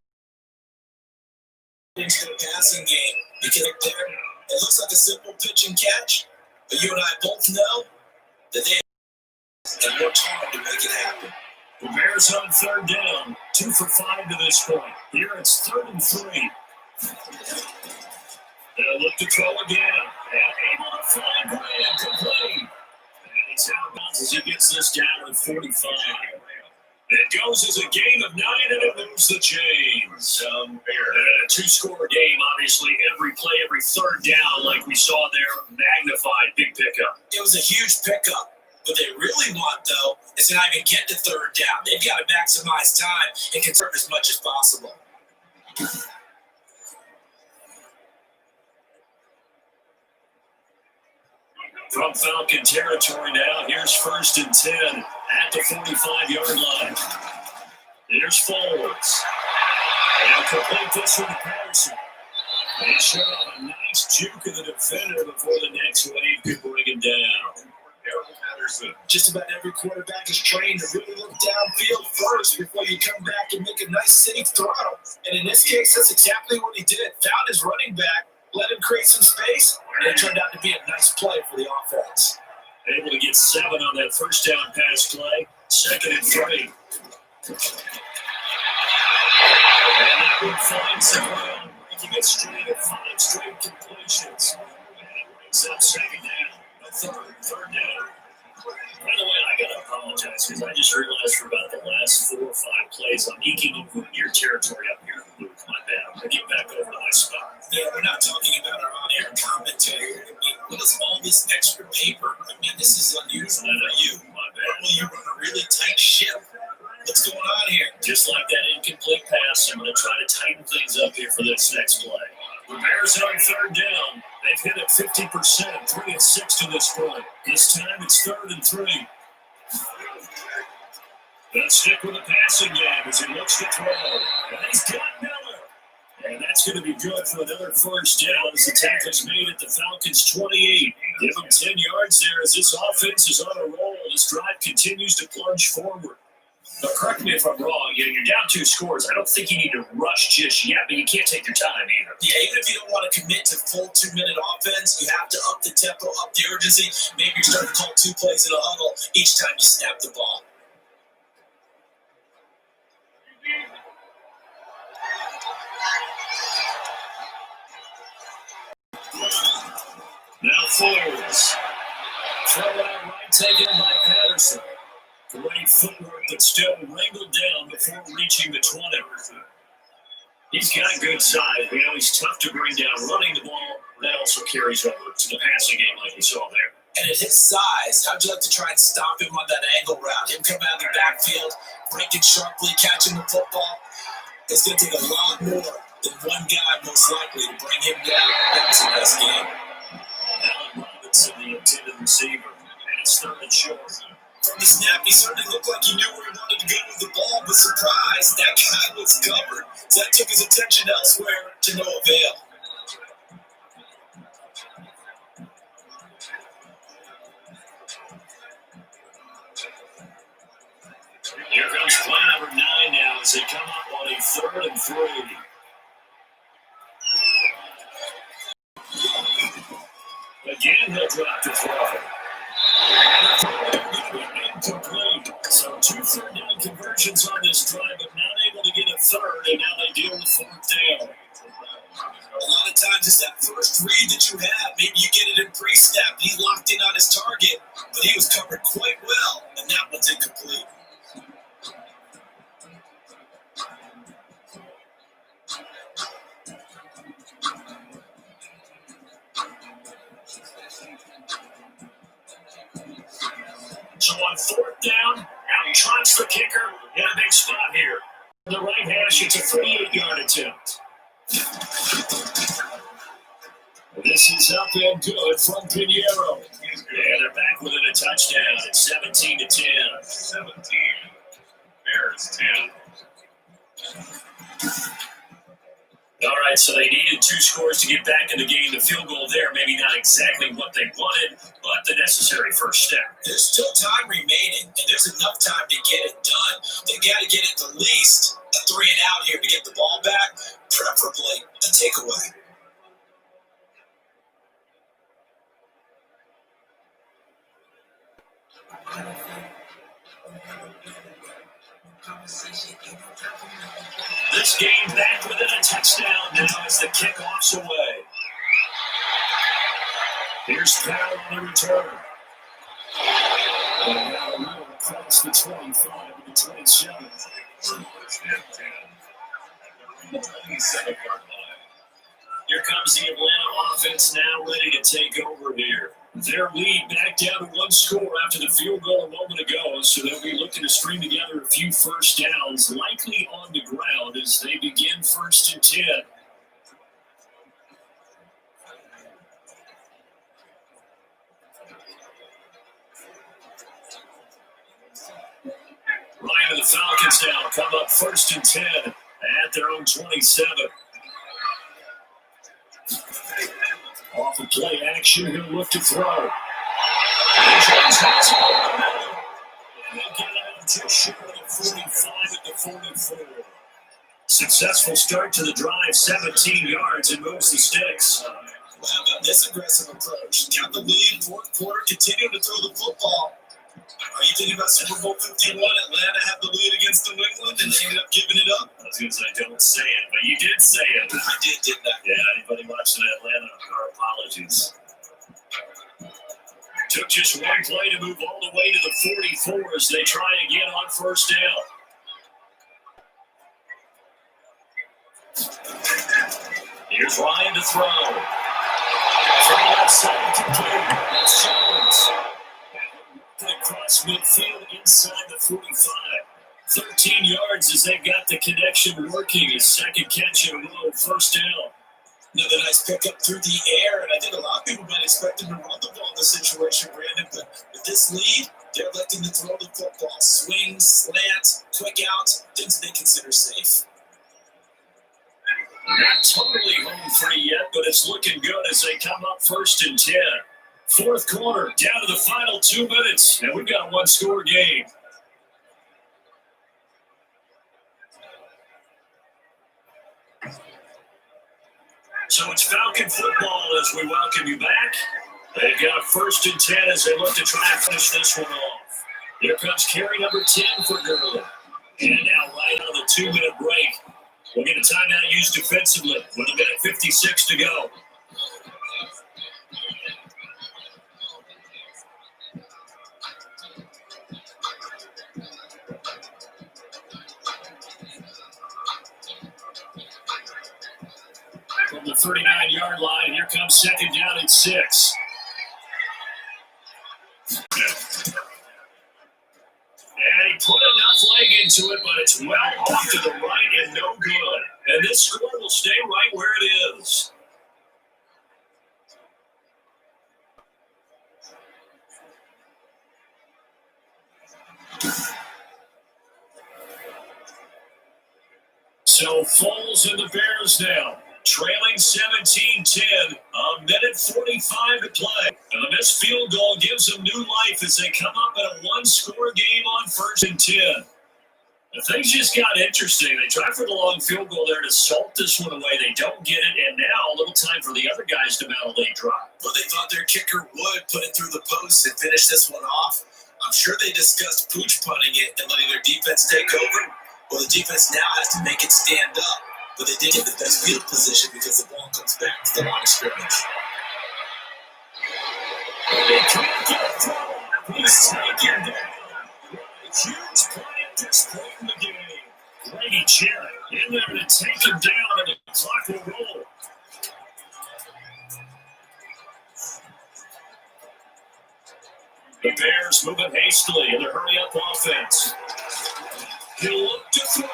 Into the passing game because there, it looks like a simple pitch and catch, but you and I both know that they have worked hard to make it happen. The Bears on 3rd down, 2 for 5 to this point. Here it's 3rd and 3. They'll look to throw again. And able to find Graham complete. And he's out of bounds as he gets this down at 45. It goes as a gain of 9, and it moves the chains. A two-score game, obviously. Every play, every third down, like we saw there, magnified. Big pickup. It was a huge pickup. What they really want, though, is to not even get to third down. They've got to maximize time and conserve as much as possible. From Falcon territory now, here's 1st and 10 at the 45-yard line. Here's Folds. And complete this one to Patterson. They showed off a nice juke of the defender before the next wave could bring him down. Just about every quarterback is trained to really look downfield first before you come back and make a nice safe throw. And in this case, that's exactly what he did. Found his running back, let him create some space, and it turned out to be a nice play for the offense. Able to get 7 on that first down pass play. 2nd and 3. And that one finds the ground, breaking it straight at 5 straight completions. And it brings up 2nd down. Third down. By the way, I gotta apologize because I just realized for about the last 4 or 5 plays, I'm eking into your territory up here, Luke. My bad. I'm gonna get back over to my spot. Yeah, we're not talking about our on-air commentary. I mean, what is all this extra paper? I mean, this is unusual for you. My bad. Normally, you run a really tight ship. What's going on here? Just like that incomplete pass, I'm gonna try to tighten things up here for this next play. The Bears on 3rd down. They've hit it 50%, 3 of 6 to this point. This time it's 3rd and 3. They'll stick with the passing game as he looks to throw. And he's got Miller. And that's going to be good for another first down as the tackle's made at the Falcons' 28. Give them 10 yards there as this offense is on a roll. This drive continues to plunge forward. But correct me if I'm wrong, you're down 2 scores. I don't think you need to rush just yet, but you can't take your time either. Yeah, even if you don't want to commit to full 2-minute offense, you have to up the tempo, up the urgency. Maybe you're starting to call 2 plays in a huddle each time you snap the ball. Now Folds. Throw out right, taken by Patterson. Great footwork, but still wrangled down before reaching the 20. He's got good size. We know he's tough to bring down. Running the ball, that also carries over to the passing game like we saw there. And at his size, how'd you like to try and stop him on that angle route? Him come out of the backfield, breaking sharply, catching the football. It's going to take a lot more than one guy most likely to bring him down. That's a nice game. Allen Robinson, the intended receiver. And it's 3rd and short. From the snap, he certainly looked like he knew where he wanted to go with the ball, but surprise, that guy was covered. So that took his attention elsewhere to no avail. Here comes play number 9 now as they come up on a 3rd and 3. Again, he'll drop the throw. Incomplete. So 2 third down conversions on this drive, but not able to get a third, and now they deal with 4th down. A lot of times it's that first read that you have. Maybe you get it in pre-snap. He's locked in on his target, but he was covered quite well, and that one's incomplete. So on 4th down, out trots the kicker in a big spot here. The right hash, it's a 38-yard attempt. This is up and good from Pinheiro. And they're back within a touchdown. It's 17-10. 17. Bears 10. All right, so they needed 2 scores to get back in the game. The field goal there, maybe not exactly what they wanted, but the necessary first step. There's still time remaining, and there's enough time to get it done. They got to get at least a 3 and out here to get the ball back, preferably a takeaway. This game back within a touchdown now as the kickoff's away. Here's Powell on the return. And now Miller across the 25 to the 27. the 27-yard line. Here comes the Atlanta offense now ready to take over here. Their lead back down to one score after the field goal a moment ago, so they'll be looking to string together a few first downs, likely on the ground as they begin 1st and 10. Ryan and the Falcons now come up 1st and 10 at their own 27. Off of play action, he'll look to throw. And they'll get out just short of the 45 at the 44. Successful start to the drive, 17 yards, and moves the sticks. How about this aggressive approach? Got the lead, 4th quarter, continue to throw the football. Are you thinking about Super Bowl 51? Atlanta had the lead against New England, and they ended up giving it up? I was going to say, don't say it, but you did say it. I did, didn't I? Yeah, anybody watching Atlanta, our apologies. Took just one play to move all the way to the 44 as they try again on 1st down. Here's Ryan to throw. From the outside complete. That's Jones. Across midfield inside the 45. 13 yards as they've got the connection working. His second catch in a row, 1st down. Another nice pickup through the air, and I think a lot of people might expect him to run the ball in this situation, Brandon, but with this lead, they're electing to throw the football. Swing, slant, quick out, things they consider safe. Not totally home free yet, but it's looking good as they come up 1st and 10. 4th quarter, down to the final 2 minutes, and we've got a one-score game. So it's Falcon football as we welcome you back. They've got 1st and 10 as they look to try and finish this one off. Here comes carry number 10 for Gurley. And now right on the 2-minute break. We'll get a timeout used defensively with a minute 56 to go. From the 39-yard line, here comes 2nd down and 6. And he put enough leg into it, but it's well off to the right and no good. And this score will stay right where it is. So Foles and the Bears now, trailing 17-10, a minute 45 to play. And a missed field goal gives them new life as they come up in a one-score game on 1st and 10. The things just got interesting. They try for the long field goal there to salt this one away. They don't get it, and now a little time for the other guys to mount a late drive. Well, they thought their kicker would put it through the post and finish this one off. I'm sure they discussed pooch punting it and letting their defense take over. Well, the defense now has to make it stand up. But they did get the best field position because the ball comes back to the line of scrimmage. They can't get it thrown. He's taken down. Huge play at this point in the game. Grady Jarrett in there to take him down, and the clock will roll. The Bears moving hastily in their hurry-up offense. He'll look to throw.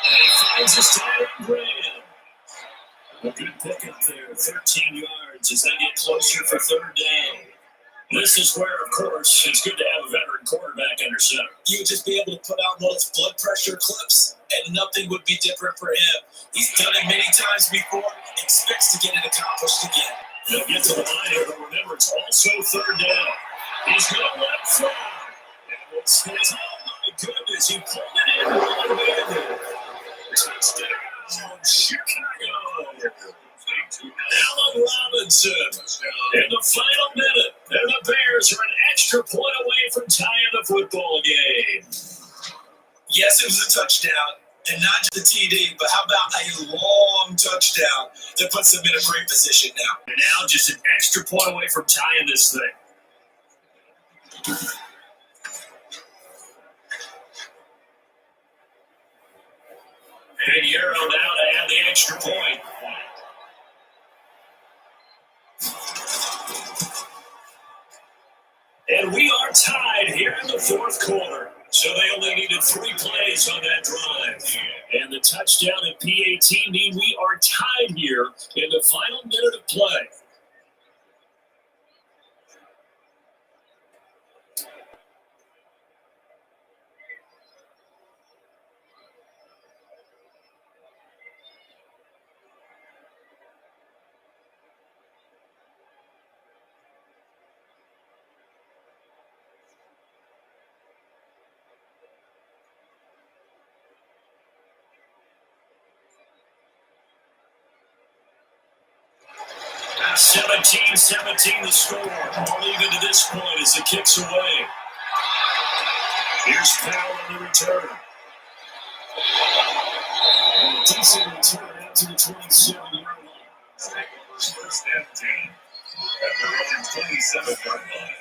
And he finds his tight end, Graham. A good pickup there, 13 yards as they get closer for 3rd down. This is where, of course, it's good to have a veteran quarterback under center. You would just be able to put out those blood pressure clips, and nothing would be different for him. He's done it many times before, expects to get it accomplished again. He'll get to the line here, but remember, it's also 3rd down. He's going to let it fly. And it says, oh my goodness, he pulled it in one-handed. Touchdown, Chicago. Allen Robinson in the final minute, and the Bears are an extra point away from tying the football game. Yes, it was a touchdown, and not just a TD, but how about a long touchdown that puts them in a great position now. And now just an extra point away from tying this thing. And Euro now to add the extra point. And we are tied here in the fourth quarter. So they only needed 3 plays on that drive. And the touchdown and PAT mean we are tied here in the final minute of play. Now 17-17 the score. All even to this point as it kicks away. Here's Powell on the return. And a decent return out to the 27-yard line. First and 10 at their own 27-yard line.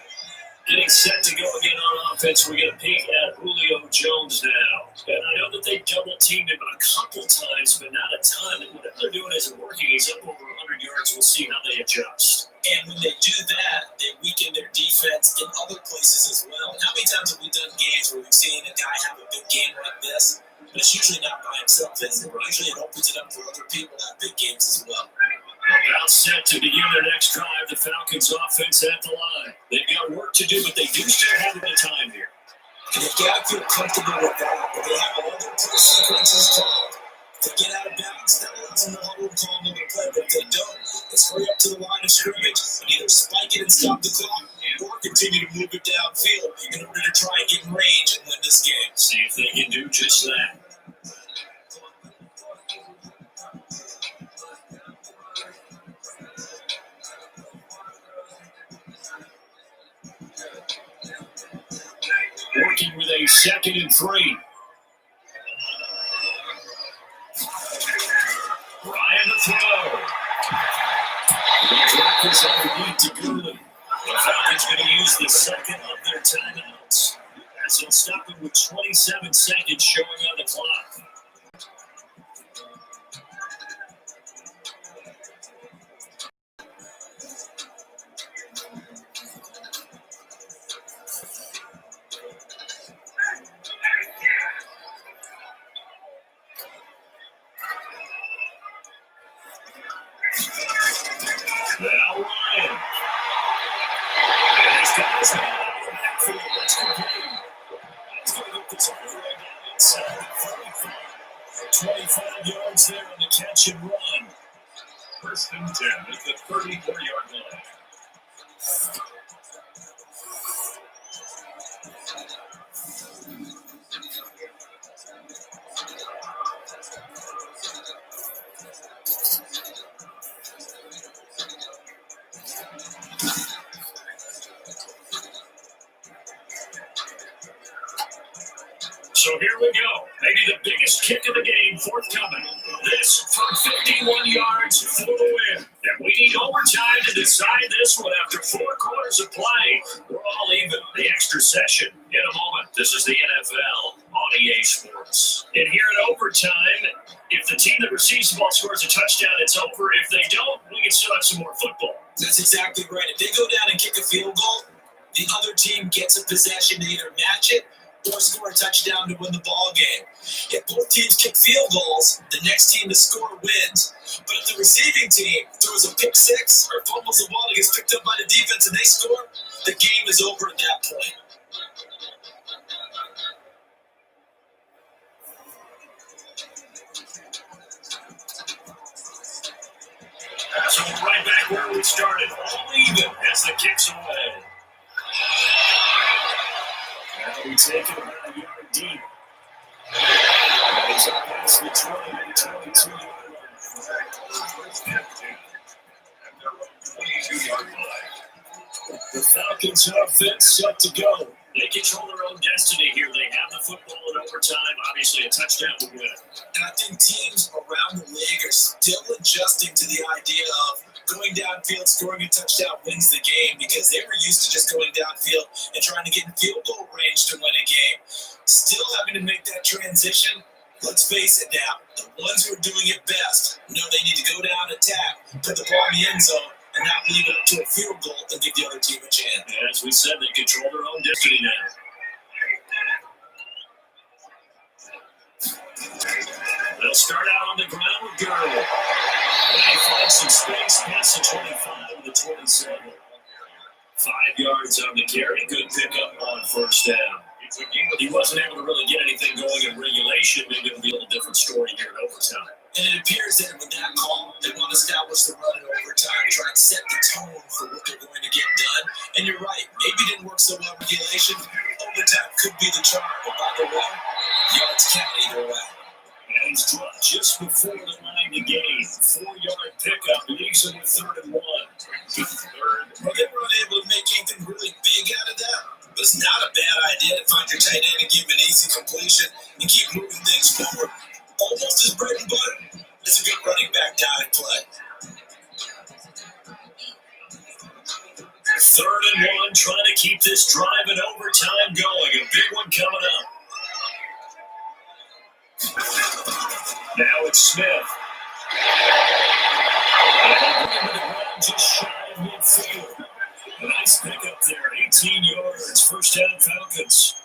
Getting set to go again on offense. We're going to peek at Julio Jones now. And I know that they double-teamed him a couple times, but not a ton. And whatever they're doing isn't working. He's up over 100 yards. We'll see how they adjust. And when they do that, they weaken their defense in other places as well. And how many times have we done games where we've seen a guy have a big game like this, but it's usually not by himself, is it? Usually it opens it up for other people to have big games as well. About set to begin their next drive, the Falcons offense at the line. They've got work to do, but they do still have the time here. And they've got to feel comfortable with that. But they have all their play sequences called. If they get out of bounds, that allows them to hold call another play. But if they don't, it's hurry up to the line of scrimmage and either spike it and stop the clock or continue to move it downfield in order to try and get in range and win this game. See if they can do just that. Working with a 2nd and 3. Ryan the throw. The drop is underneath to Gurley. The Falcons going to use the second of their timeouts. As they'll stop it with 27 seconds showing on the clock. Now Ryan. And he's got his hand out of the backfield. That's complete. He's going to get this over again inside the 45. 25 yards there on the catch and run. First and 10 at the 34-yard line. So here we go. Maybe the biggest kick of the game forthcoming. This from 51 yards for the win. And we need overtime to decide this one after 4 quarters of play. We're all even. The extra session in a moment. This is the NFL on EA Sports. And here in overtime, if the team that receives the ball scores a touchdown, it's over. If they don't, we can still have some more football. That's exactly right. If they go down and kick a field goal, the other team gets a possession to either match it or score a touchdown to win the ball game. If both teams kick field goals, the next team to score wins. But if the receiving team throws a pick six or fumbles the ball and gets picked up by the defense and they score, the game is over at that point. So right back where we started, all even as the kick's away. Now we take it about a yard deep. It's up past the 20-22 yard line. First and 10 at their own 22-yard line. The Falcons offense set to go. They control their own destiny here. They have the football in overtime. Obviously, a touchdown would win it. And I think teams around the league are still adjusting to the idea of going downfield, scoring a touchdown wins the game because they were used to just going downfield and trying to get in field goal range to win a game. Still having to make that transition, Let's face it now, the ones who are doing it best know they need to go down, attack, put the ball in the end zone, and not leave it up to a field goal and give the other team a chance. And as we said, they control their own destiny now. They'll start out on the ground with Gurley. They find some space past the 25 to the 27. 5 yards on the carry. Good pickup on first down. He wasn't able to really get anything going in regulation. Maybe it'll be a little different story here in overtime. And it appears that with that call, they want to establish the run in overtime, try and set the tone for what they're going to get done. And you're right, maybe it didn't work so well in regulation. Overtime could be the charm, but by the way, yards count either way. And he's dropped just before the line to gain. 4-yard pickup leaves him with 3rd and 1. Well, they were unable to make anything really big out of that. But it's not a bad idea to find your tight end and give him an easy completion and keep moving things forward. Almost his bread and butter. It's a good running back down and play. 3rd and 1, trying to keep this drive in overtime going. A big one coming up. Now it's Smith. And he'll bring him to the ground just shy of midfield. A nice pickup there, 18 yards, first down Falcons.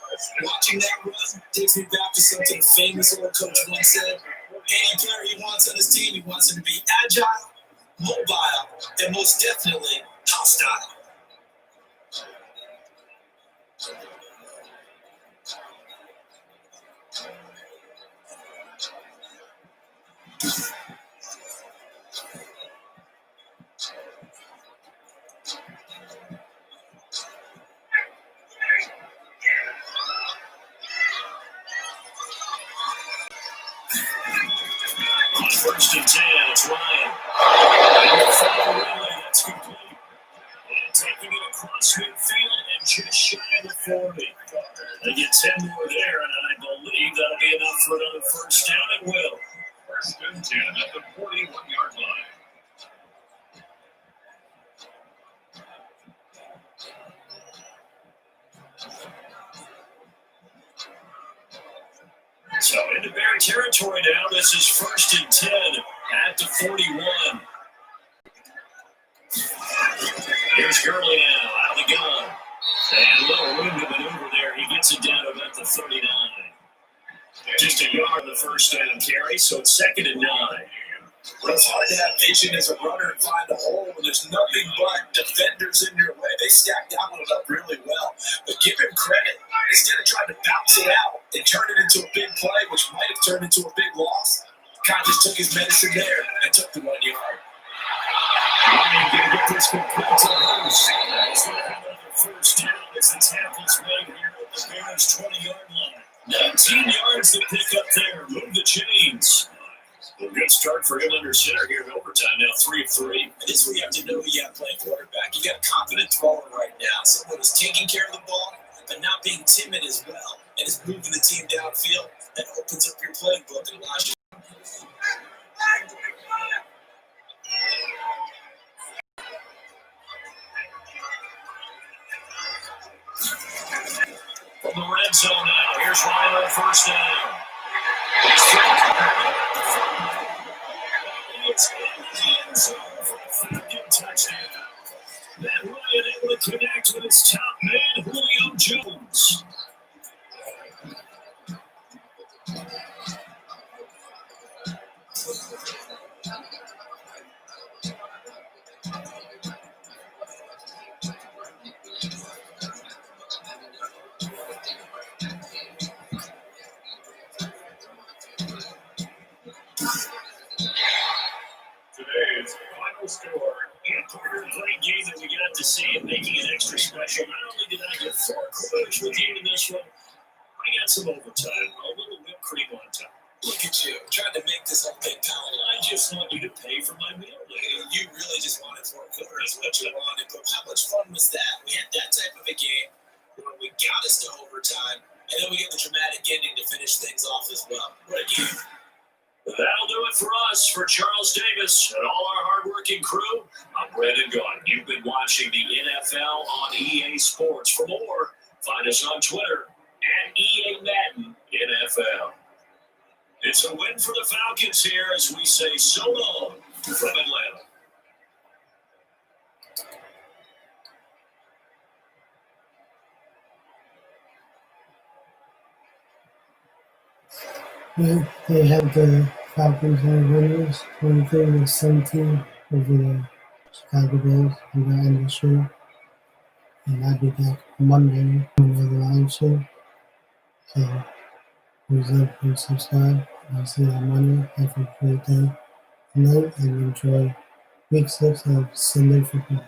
Watching that run takes me back to something a famous old coach once said. Any player he wants on his team, he wants him to be agile, mobile, and most definitely hostile. First and 10, it's Ryan. And the final relay, that's complete. And taking it across midfield and just shy of the 40. They get 10 more there, and I believe that'll be enough for another first down. It will. First and 10 at the 41-yard line. So into Bear territory now. This is first and 10 at the 41. Here's Gurley now out of the gun. And a little room to maneuver there. He gets it down to about the 39. Just a yard on the first down carry, so it's 2nd and 9. Well, it's hard to have vision as a runner and find a hole when there's nothing but defenders in your way. They stacked that one up really well. But give him credit. Instead of trying to bounce it out and turn it into a big play, which might have turned into a big loss, Kai just took his medicine there and took the 1 yard. Ryan going to get this complete to Hurst. That's going to have another first down as the tackle's made here at the Bears' 20-yard line. 19 yards to pick up there. Move the chains. A good start for him under center here in overtime. Now 3 of 3. And this is where you have to know you got to play quarterback. You got a confident thrower right now. Someone who's taking care of the ball, but not being timid as well. And is moving the team downfield. That opens up your playbook and allows you. From the red zone now. Here's Ryan on first down. It's in the end zone for a Falcon touchdown. Then Ryan able to connect with his top man, Julio Jones. Today's final score. And part of the great game that we got to see and making it extra special. Not only did I get 4 quarters with you in this one, I got some overtime, a little whipped cream on top. Look at you, trying to make this a big pound. I just want you to pay for my meal. You really just wanted 4 quarters, what you wanted. But how much fun was that? We had that type of a game where we got us to overtime, and then we get the dramatic ending to finish things off as well. What a game. That'll do it for us. For Charles Davis and all our hardworking crew, I'm Brandon Gaudin. You've been watching the NFL on EA Sports. For more, find us on Twitter @EA Madden NFL. It's a win for the Falcons here as we say so long from Atlanta. They had the Falcons and winners 23-17 over the Chicago Bears in the end of the show. And I'll be back Monday for another live show. So please like and subscribe. I'll see you on Monday. Have a great day, night, and enjoy week 6 of Sunday football.